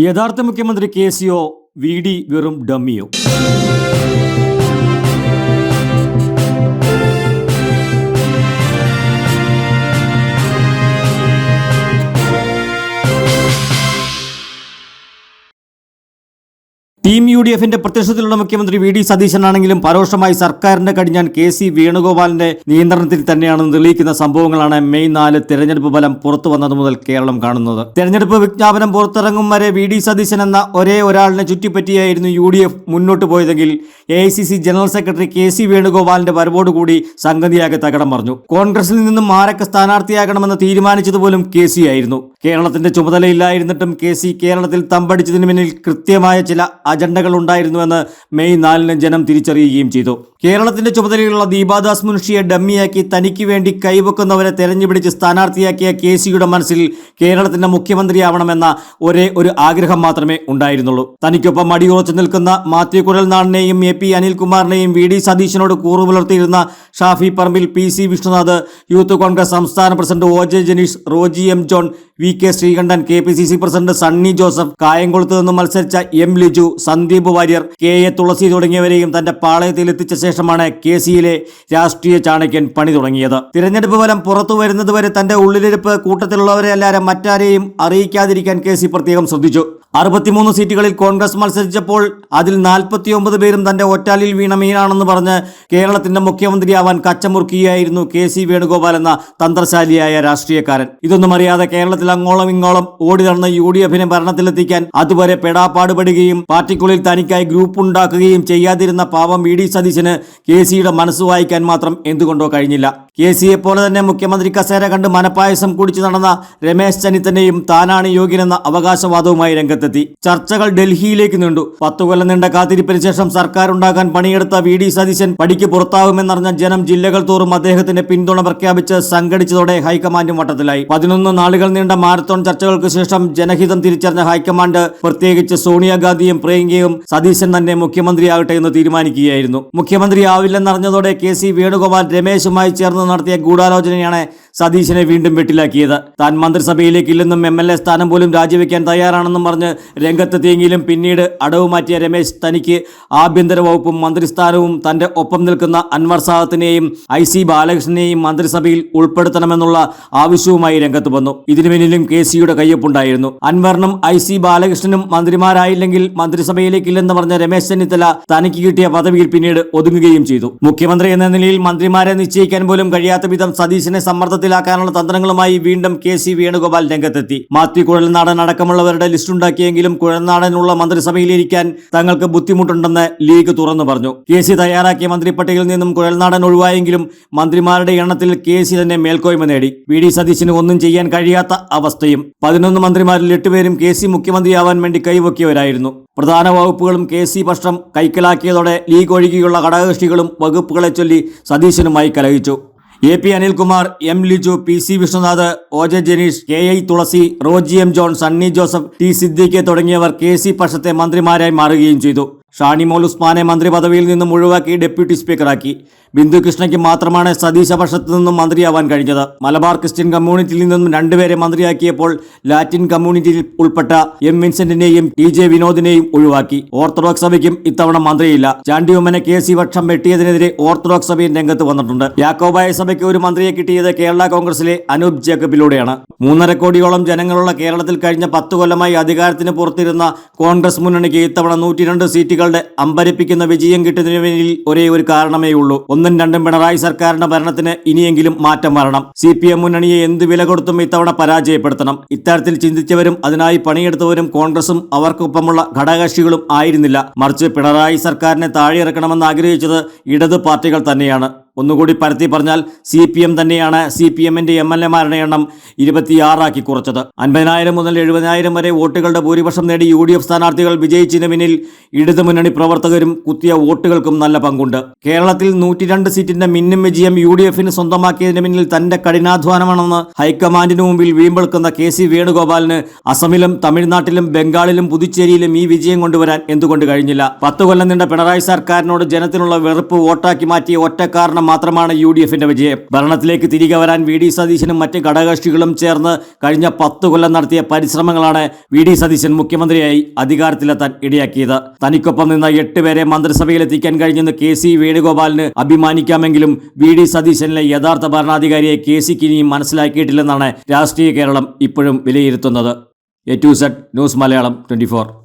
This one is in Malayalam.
യഥാർത്ഥ മുഖ്യമന്ത്രി കെ.സിയോ, വി.ഡി വെറും ഡമ്മിയോ? ടീം യു.ഡി.എഫിന്റെ പ്രത്യക്ഷത്തിലുള്ള മുഖ്യമന്ത്രി വി.ഡി സതീശനാണെങ്കിലും പരോക്ഷമായി സർക്കാരിന്റെ കടിഞ്ഞാൻ കെ.സി വേണുഗോപാലിന്റെ നിയന്ത്രണത്തിൽ തന്നെയാണെന്ന് തെളിയിക്കുന്ന സംഭവങ്ങളാണ് മെയ് 4 തെരഞ്ഞെടുപ്പ് ഫലം പുറത്തു വന്നത് മുതൽ കേരളം കാണുന്നത്. തെരഞ്ഞെടുപ്പ് വിജ്ഞാപനം പുറത്തിറങ്ങും വരെ വി.ഡി സതീശൻ എന്ന ഒരേ ഒരാളിനെ ചുറ്റിപ്പറ്റിയായിരുന്നു യു.ഡി.എഫ് മുന്നോട്ട് പോയതെങ്കിൽ എ.ഐ.സി.സി ജനറൽ സെക്രട്ടറി കെ.സി വേണുഗോപാലിന്റെ വരവോടുകൂടി സംഗതിയാകെ തകിടം മറിഞ്ഞു. കോൺഗ്രസിൽ നിന്നും ആരൊക്കെ സ്ഥാനാർത്ഥിയാകണമെന്ന് തീരുമാനിച്ചതുപോലും കെ.സി ആയിരുന്നു. കേരളത്തിന്റെ ചുമതലയില്ലായിരുന്നിട്ടും കെ.സി കേരളത്തിൽ തമ്പടിച്ചതിന് പിന്നിൽ കൃത്യമായ ചില അജണ്ടകൾ ഉണ്ടായിരുന്നുവെന്ന് മെയ് 4 ജനം തിരിച്ചറിയുകയും ചെയ്തു. കേരളത്തിന്റെ ചുമതലയുള്ള ദീപാദാസ് മുൻഷിയെ ഡമ്മിയാക്കി തനിക്ക് വേണ്ടി കൈവെക്കുന്നവരെ തെരഞ്ഞുപിടിച്ച് സ്ഥാനാർത്ഥിയാക്കിയ കെ.സിയുടെ മനസ്സിൽ കേരളത്തിന്റെ മുഖ്യമന്ത്രിയാവണമെന്ന ഒരേ ഒരു ആഗ്രഹം മാത്രമേ ഉണ്ടായിരുന്നുള്ളൂ. തനിക്കൊപ്പം അടിയുറച്ചു നിൽക്കുന്ന മാത്യു കുഴൽനാടനെയും എ.പി. അനിൽകുമാറിനെയും വി.ഡി സതീശനോട് കൂറു പുലർത്തിയിരുന്ന ഷാഫി പറമ്പിൽ, പി.സി. വിഷ്ണുനാഥ്, യൂത്ത് കോൺഗ്രസ് സംസ്ഥാന president O J. Janeesh, Roji M. John, V K. Sreekandan, KPCC president Sunny Joseph, കായംകുളത്ത് നിന്നും മത്സരിച്ച എം. ലിജു, സന്ദീപ് വാര്യർ, കെ.എ. തുളസി തുടങ്ങിയവരെയും തന്റെ പാളയത്തിൽ എത്തിച്ച ശേഷമാണ് കെ.സിയിലെ രാഷ്ട്രീയ ചാണക്യൻ പണി തുടങ്ങിയത്. തിരഞ്ഞെടുപ്പ് ഫലം പുറത്തു വരുന്നതുവരെ തന്റെ ഉള്ളിലിരിപ്പ് കൂട്ടത്തിലുള്ളവരെ അല്ലാതെ മറ്റാരെയും അറിയിക്കാതിരിക്കാൻ കെ.സി പ്രത്യേകം ശ്രദ്ധിച്ചു. 63 സീറ്റുകളിൽ കോൺഗ്രസ് മത്സരിച്ചപ്പോൾ അതിൽ 49 പേരും തന്റെ ഒറ്റാലിൽ വീണ മീനാണെന്ന് പറഞ്ഞ് കേരളത്തിന്റെ മുഖ്യമന്ത്രിയാവാൻ കച്ചമുറുക്കിയായിരുന്നു കെ.സി വേണുഗോപാൽ എന്ന തന്ത്രശാലിയായ രാഷ്ട്രീയക്കാരൻ. ഇതൊന്നും അറിയാതെ കേരളത്തിൽ അങ്ങോളം ഇങ്ങോളം ഓടി നടന്ന് യു.ഡി.എഫിനെ ഭരണത്തിലെത്തിക്കാൻ അതുവരെ പെടാപ്പാടുപെടുകയും പാർട്ടിക്കുള്ളിൽ തനിക്കായി ഗ്രൂപ്പ് ഉണ്ടാക്കുകയും ചെയ്യാതിരുന്ന പാവം വി.ഡി സതീശന് കെ.സിയുടെ മനസ്സ് വായിക്കാൻ മാത്രം എന്തുകൊണ്ടോ കഴിഞ്ഞില്ല. കെ.സിയെ പോലെ തന്നെ മുഖ്യമന്ത്രി കസേര കണ്ട് മനപ്പായസം കുടിച്ചു നടന്ന രമേശ് ചെന്നിത്തലയും താനാണ് യോഗ്യനെന്ന അവകാശവാദവുമായി രംഗത്തെത്തി. ചർച്ചകൾ ഡൽഹിയിലേക്ക് നീണ്ടു. 10 കൊല്ലം നീണ്ട കാത്തിരിപ്പിന് ശേഷം സർക്കാർ ഉണ്ടാക്കാൻ പണിയെടുത്ത വി.ഡി സതീശൻ പടിക്ക് പുറത്താവുമെന്നറിഞ്ഞ ജനം ജില്ലകൾ തോറും അദ്ദേഹത്തിന്റെ പിന്തുണ പ്രഖ്യാപിച്ച് സംഘടിച്ചതോടെ ഹൈക്കമാൻഡും വട്ടത്തിലായി. 11 നാളുകൾ നീണ്ട മാരത്തോൺ ചർച്ചകൾക്ക് ശേഷം ജനഹിതം തിരിച്ചറിഞ്ഞ ഹൈക്കമാൻഡ്, പ്രത്യേകിച്ച് സോണിയാഗാന്ധിയും പ്രിയങ്കയും സതീശൻ തന്നെ മുഖ്യമന്ത്രിയാകട്ടെ എന്ന് തീരുമാനിക്കുകയായിരുന്നു. മുഖ്യമന്ത്രിയാവില്ലെന്നറിഞ്ഞതോടെ കെ.സി വേണുഗോപാൽ രമേശുമായി ചേർന്ന് നടത്തിയ ഗൂഢാലോചനയാണ് സതീശനെ വീണ്ടും വെട്ടിലാക്കിയത്. താൻ മന്ത്രിസഭയിലേക്കില്ലെന്നും എം.എൽ.എ സ്ഥാനം പോലും രാജിവെക്കാൻ തയ്യാറാണെന്നും പറഞ്ഞ് രംഗത്തെത്തിയെങ്കിലും പിന്നീട് അടവ് മാറ്റിയ രമേശ് തനിക്ക് ആഭ്യന്തര വകുപ്പും മന്ത്രിസ്ഥാനവും തന്റെ ഒപ്പം നിൽക്കുന്ന അൻവർ സാദത്തിനെയും ഐ.സി. ബാലകൃഷ്ണനെയും മന്ത്രിസഭയിൽ ഉൾപ്പെടുത്തണമെന്നുള്ള ആവശ്യവുമായി രംഗത്ത് വന്നു. ഇതിനു പിന്നിലും കെ.സിയുടെ കയ്യൊപ്പുണ്ടായിരുന്നു. അൻവറിനും ഐ.സി. ബാലകൃഷ്ണനും മന്ത്രിമാരായില്ലെങ്കിൽ മന്ത്രിസഭയിലേക്കില്ലെന്ന് പറഞ്ഞ രമേശ് ചെന്നിത്തല തനിക്ക് കിട്ടിയ പദവിയിൽ പിന്നീട് ഒതുങ്ങുകയും ചെയ്തു. മുഖ്യമന്ത്രി എന്ന നിലയിൽ മന്ത്രിമാരെ നിശ്ചയിക്കാൻ പോലും കഴിയാത്ത വിധം സതീശനെ സമ്മർദ്ദത്തിലാക്കാനുള്ള തന്ത്രങ്ങളുമായി വീണ്ടും കെ.സി വേണുഗോപാൽ രംഗത്തെത്തി. മാത്യു കുഴൽനാടൻ അടക്കമുള്ളവരുടെ ലിസ്റ്റുണ്ടാക്കിയെങ്കിലും കുഴൽനാടനുള്ള മന്ത്രിസഭയിലിരിക്കാൻ തങ്ങൾക്ക് ബുദ്ധിമുട്ടുണ്ടെന്ന് ലീഗ് തുറന്നു പറഞ്ഞു. കെ.സി തയ്യാറാക്കിയ മന്ത്രിപ്പട്ടികയിൽ നിന്നും കുഴൽനാടൻ ഒഴിവായെങ്കിലും മന്ത്രിമാരുടെ എണ്ണത്തിൽ കെ.സി തന്നെ മേൽക്കോയ്മ നേടി. വി.ഡി സതീശന് ഒന്നും ചെയ്യാൻ കഴിയാത്ത അവസ്ഥയും. 11 മന്ത്രിമാരിൽ 8 പേരും കെ.സി മുഖ്യമന്ത്രിയാവാൻ വേണ്ടി കൈവക്കിയവരായിരുന്നു. പ്രധാന വകുപ്പുകളും കെ.സി പക്ഷം കൈക്കലാക്കിയതോടെ ലീഗ് ഒഴികെയുള്ള ഘടകകക്ഷികളും വകുപ്പുകളെ ചൊല്ലി സതീശനുമായി കലഹിച്ചു. A P. Anilkumar, M. Liju, P C. Vishnunath, O J. Janeesh, K I. Thulasi, Roji M. John, Sunny Joseph, T. Siddique തുടങ്ങിയവർ കെ.സി പക്ഷത്തെ മന്ത്രിമാരായി മാറുകയും ചെയ്തു. ഷാനിമോൾ ഉസ്മാനെ മന്ത്രി പദവിയിൽ നിന്നും ഒഴിവാക്കി ഡെപ്യൂട്ടി സ്പീക്കറാക്കി. ബിന്ദു കൃഷ്ണയ്ക്ക് മാത്രമാണ് സതീശ പക്ഷത്തു നിന്നും മന്ത്രിയാവാൻ കഴിഞ്ഞത്. മലബാർ ക്രിസ്ത്യൻ കമ്മ്യൂണിറ്റിയിൽ നിന്നും 2 പേരെ മന്ത്രിയാക്കിയപ്പോൾ ലാറ്റിൻ കമ്മ്യൂണിറ്റിയിൽ ഉൾപ്പെട്ട എം. വിൻസെന്റിനെയും ടി.ജെ. വിനോദിനെയും ഒഴിവാക്കി. ഓർത്തഡോക്സ് സഭയ്ക്കും ഇത്തവണ മന്ത്രിയില്ല. ചാണ്ടി ഉമ്മനെ കെ.സി പക്ഷം വെട്ടിയതിനെതിരെ ഓർത്തഡോക്സ് സഭയും രംഗത്ത് വന്നിട്ടുണ്ട്. യാക്കോബായ സഭയ്ക്ക് ഒരു മന്ത്രിയെ കിട്ടിയത് കേരള കോൺഗ്രസിലെ അനൂപ് ജേക്കബിലൂടെയാണ്. 3.5 കോടിയോളം ജനങ്ങളുള്ള കേരളത്തിൽ കഴിഞ്ഞ 10 കൊല്ലമായി അധികാരത്തിന് പുറത്തിരുന്ന കോൺഗ്രസ് മുന്നണിക്ക് ഇത്തവണ 102 സീറ്റുകളുടെ അമ്പരിപ്പിക്കുന്ന വിജയം കിട്ടുന്നതിന് പിന്നിൽ ഒരേ ഒരു കാരണമേ ഉള്ളൂ. 1ഉം 2ഉം പിണറായി സർക്കാരിന്റെ ഭരണത്തിന് ഇനിയെങ്കിലും മാറ്റം വരണം. CPM മുന്നണിയെ എന്ത് വില കൊടുത്തും ഇത്തവണ പരാജയപ്പെടുത്തണം. ഇത്തരത്തിൽ ചിന്തിച്ചവരും അതിനായി പണിയെടുത്തവരും കോൺഗ്രസും അവർക്കൊപ്പമുള്ള ഘടകകക്ഷികളും ആയിരുന്നില്ല. മറിച്ച് പിണറായി സർക്കാരിനെ താഴെയിറക്കണമെന്ന് ആഗ്രഹിച്ചത് ഇടത് പാർട്ടികൾ തന്നെയാണ്. ഒന്നുകൂടി പരത്തി പറഞ്ഞാൽ CPM തന്നെയാണ് CPMന്റെ MLA-മാരുടെ എണ്ണം 26 കുറച്ചത്. 50,000 മുതൽ 70,000 വരെ വോട്ടുകളുടെ ഭൂരിപക്ഷം നേടി UDF സ്ഥാനാർത്ഥികൾ വിജയിച്ചതിന് പിന്നിൽ ഇടതുമുന്നണി പ്രവർത്തകരും കുത്തിയ വോട്ടുകൾക്കും നല്ല പങ്കുണ്ട്. കേരളത്തിൽ 102 സീറ്റിന്റെ മിന്നും വിജയം UDFന് സ്വന്തമാക്കിയതിന് പിന്നിൽ തന്റെ കഠിനാധ്വാനമാണെന്ന് ഹൈക്കമാൻഡിന് മുമ്പിൽ വീമ്പെടുക്കുന്ന കെ.സി വേണുഗോപാലിന് അസമിലും തമിഴ്നാട്ടിലും ബംഗാളിലും പുതുച്ചേരിയിലും ഈ വിജയം കൊണ്ടുവരാൻ എന്തുകൊണ്ട് കഴിഞ്ഞില്ല? 10 കൊല്ലം നീണ്ട പിണറായി സർക്കാരിനോട് ജനത്തിനുള്ള വെറുപ്പ് വോട്ടാക്കി മാറ്റിയ ഒറ്റ കാരണം ശതമാനം മാത്രമാണ് UDFന്റെ വിജയം. ഭരണത്തിലേക്ക് തിരികെ വരാൻ VD സതീശനും മറ്റ് ഘടകകക്ഷികളും ചേർന്ന് കഴിഞ്ഞ 10 കൊല്ലം നടത്തിയ പരിശ്രമങ്ങളാണ് VD സതീശൻ മുഖ്യമന്ത്രിയായി അധികാരത്തിലെത്താൻ ഇടയാക്കിയത്. തനിക്കൊപ്പം നിന്ന 8 പേരെ മന്ത്രിസഭയിലെത്തിക്കാൻ കഴിഞ്ഞെന്ന് KC വേണുഗോപാലിന് അഭിമാനിക്കാമെങ്കിലും VD സതീശനിലെ യഥാർത്ഥ ഭരണാധികാരിയെ KCക്ക് ഇനിയും മനസ്സിലാക്കിയിട്ടില്ലെന്നാണ് രാഷ്ട്രീയ കേരളം ഇപ്പോഴും വിലയിരുത്തുന്നത്. A to Z news Malayalam 24.